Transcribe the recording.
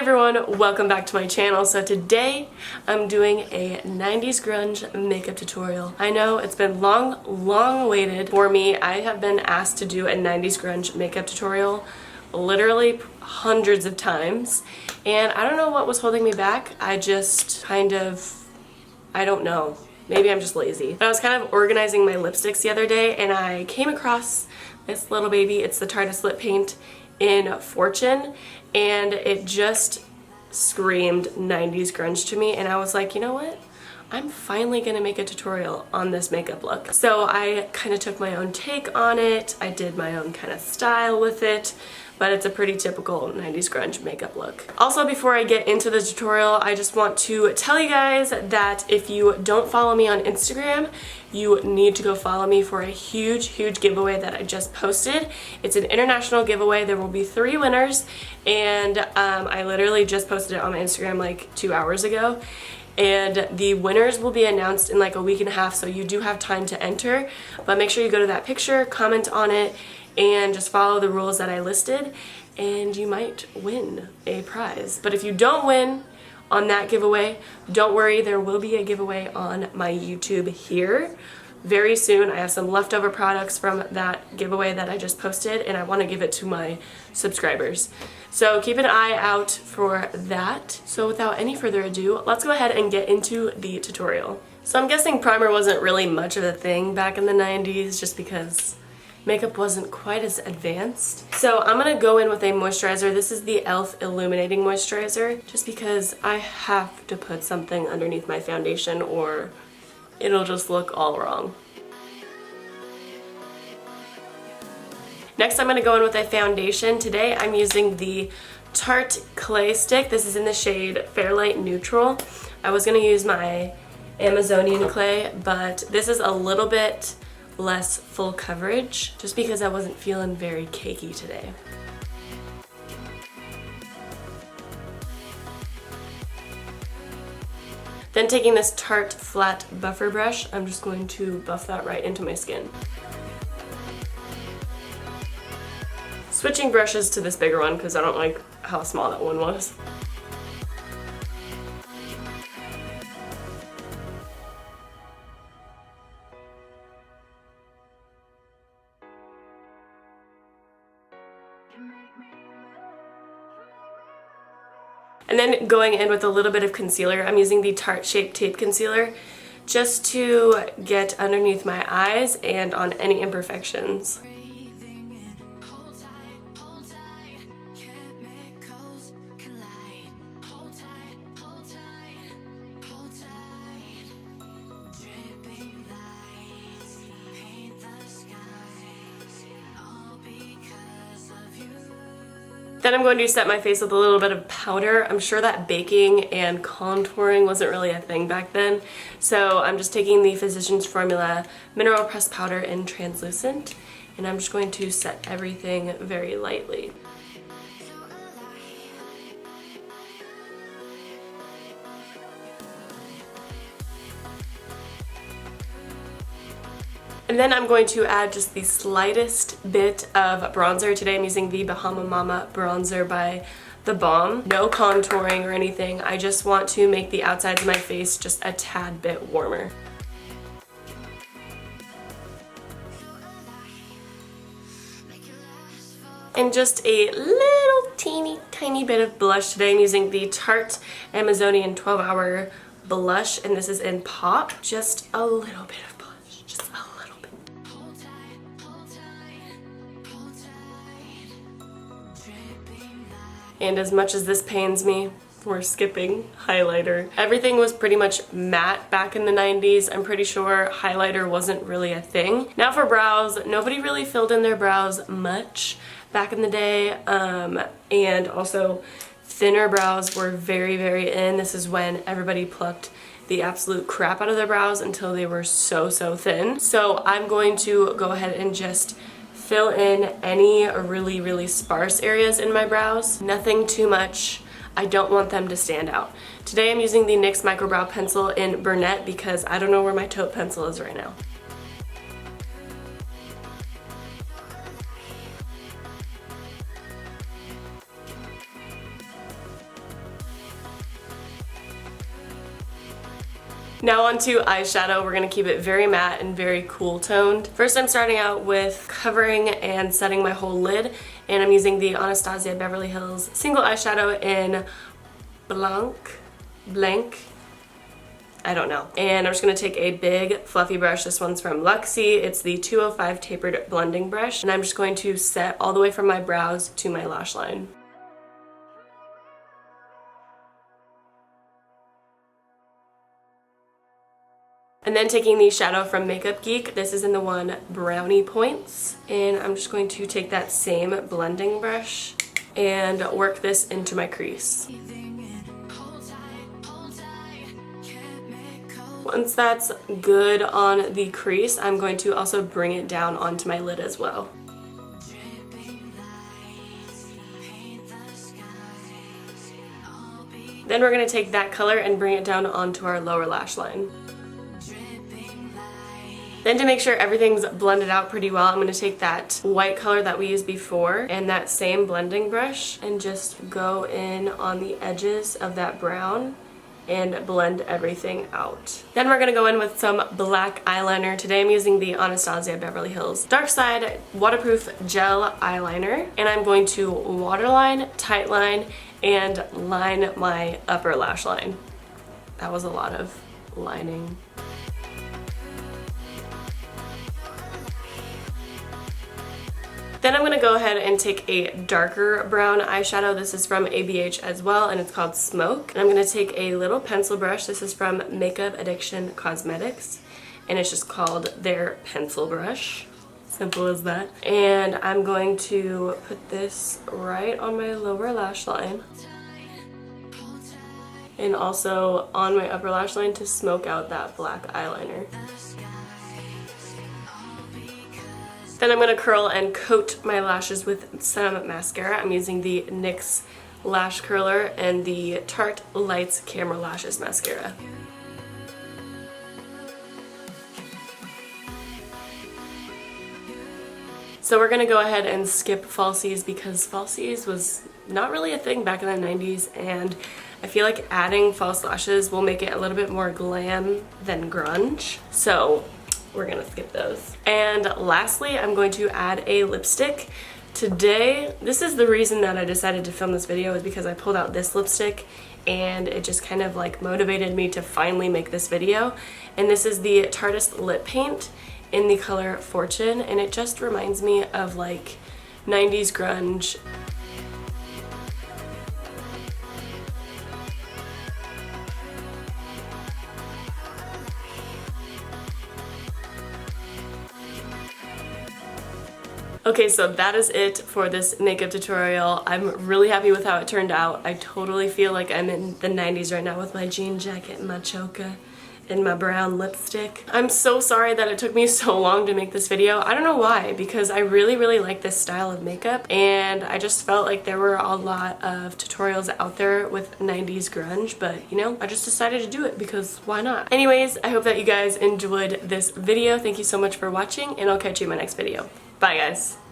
everyone, welcome back to my channel. So today I'm doing a 90s grunge makeup tutorial. I know it's been long awaited for me. I have been asked to do a 90s grunge makeup tutorial literally hundreds of times, and I don't know what was holding me back. I just I don't know. Maybe I'm just lazy. But I was kind of organizing my lipsticks the other day and I came across this little baby. It's the Tarte lip paint in Fortune, and it just screamed 90s grunge to me, and I was like, you know what? I'm finally gonna make a tutorial on this makeup look. So I kind of took my own take on it. I did my own kind of style with it, but it's a pretty typical 90s grunge makeup look. Also, before I get into the tutorial, I just want to tell you guys that if you don't follow me on Instagram, you need to go follow me for a huge giveaway that I just posted. It's an international giveaway. There will be 3 winners, and I literally just posted it on my Instagram like 2 hours ago. And the winners will be announced in like a week and a half, so you do have time to enter. But make sure you go to that picture, comment on it, and just follow the rules that I listed, and you might win a prize. But if you don't win on that giveaway, don't worry, there will be a giveaway on my YouTube here very soon. I have some leftover products from that giveaway that I just posted, and I want to give it to my subscribers. So keep an eye out for that. So without any further ado, let's go ahead and get into the tutorial. So I'm guessing primer wasn't really much of a thing back in the 90s just because makeup wasn't quite as advanced. So I'm gonna go in with a moisturizer. This is the e.l.f. Illuminating Moisturizer, just because I have to put something underneath my foundation or it'll just look all wrong. Next, I'm gonna go in with a foundation. Today I'm using the Tarte Clay Stick. This is in the shade Fairlight Neutral. I was gonna use my Amazonian clay, but this is a little bit less full coverage just because I wasn't feeling very cakey today. Then taking this Tarte flat buffer brush, I'm just going to buff that right into my skin. Switching brushes to this bigger one because I don't like how small that one was. And then going in with a little bit of concealer. I'm using the Tarte Shape Tape Concealer just to get underneath my eyes and on any imperfections. Then I'm going to set my face with a little bit of powder. I'm sure that baking and contouring wasn't really a thing back then. So I'm just taking the Physicians Formula Mineral Pressed Powder in Translucent, and I'm just going to set everything very lightly. And then I'm going to add just the slightest bit of bronzer. Today I'm using the Bahama Mama bronzer by TheBalm. No contouring or anything. I just want to make the outsides of my face just a tad bit warmer. And just a little tiny bit of blush. Today I'm using the Tarte Amazonian 12-Hour Blush, and this is in Pop. Just a little bit of blush. Just a little. And as much as this pains me, we're skipping highlighter. Everything was pretty much matte back in the 90s. I'm pretty sure highlighter wasn't really a thing. Now for brows, nobody really filled in their brows much back in the day. And also thinner brows were very in. This is when everybody plucked the absolute crap out of their brows until they were so thin. So I'm going to go ahead and just fill in any really sparse areas in my brows. Nothing too much. I don't want them to stand out. Today I'm using the NYX Micro Brow Pencil in Brunette because I don't know where my taupe pencil is right now. Now onto eyeshadow. We're going to keep it very matte and very cool toned. First I'm starting out with covering and setting my whole lid, and I'm using the Anastasia Beverly Hills single eyeshadow in Blanc, I don't know. And I'm just going to take a big fluffy brush. This one's from Luxie. It's the 205 tapered blending brush, and I'm just going to set all the way from my brows to my lash line. And then taking the shadow from Makeup Geek, this is in the one Brownie Points, and I'm just going to take that same blending brush and work this into my crease. Once that's good on the crease, I'm going to also bring it down onto my lid as well. Then we're going to take that color and bring it down onto our lower lash line. Then to make sure everything's blended out pretty well, I'm going to take that white color that we used before and that same blending brush and just go in on the edges of that brown and blend everything out. Then we're going to go in with some black eyeliner. Today I'm using the Anastasia Beverly Hills Darkside Waterproof Gel Eyeliner, and I'm going to waterline, tightline, and line my upper lash line. That was a lot of lining. Then I'm going to go ahead and take a darker brown eyeshadow. This is from ABH as well, and it's called Smoke. And I'm going to take a little pencil brush. This is from Makeup Addiction Cosmetics, and it's just called their pencil brush. Simple as that. And I'm going to put this right on my lower lash line, and also on my upper lash line to smoke out that black eyeliner. Then I'm going to curl and coat my lashes with some mascara. I'm using the NYX Lash Curler and the Tarte Lights Camera Lashes Mascara. So we're going to go ahead and skip falsies because falsies was not really a thing back in the 90s, and I feel like adding false lashes will make it a little bit more glam than grunge. So we're gonna skip those. And lastly, I'm going to add a lipstick. Today, this is the reason that I decided to film this video, is because I pulled out this lipstick and it just kind of like motivated me to finally make this video. And this is the Tarte Lip Paint in the color Fortune, and it just reminds me of like 90s grunge. Okay, so that is it for this makeup tutorial. I'm really happy with how it turned out. I totally feel like I'm in the 90s right now with my jean jacket and my choker and my brown lipstick. I'm so sorry that it took me so long to make this video. I don't know why, because I really like this style of makeup, and I just felt like there were a lot of tutorials out there with 90s grunge, but you know, I just decided to do it because why not? Anyways, I hope that you guys enjoyed this video. Thank you so much for watching, and I'll catch you in my next video. Bye guys.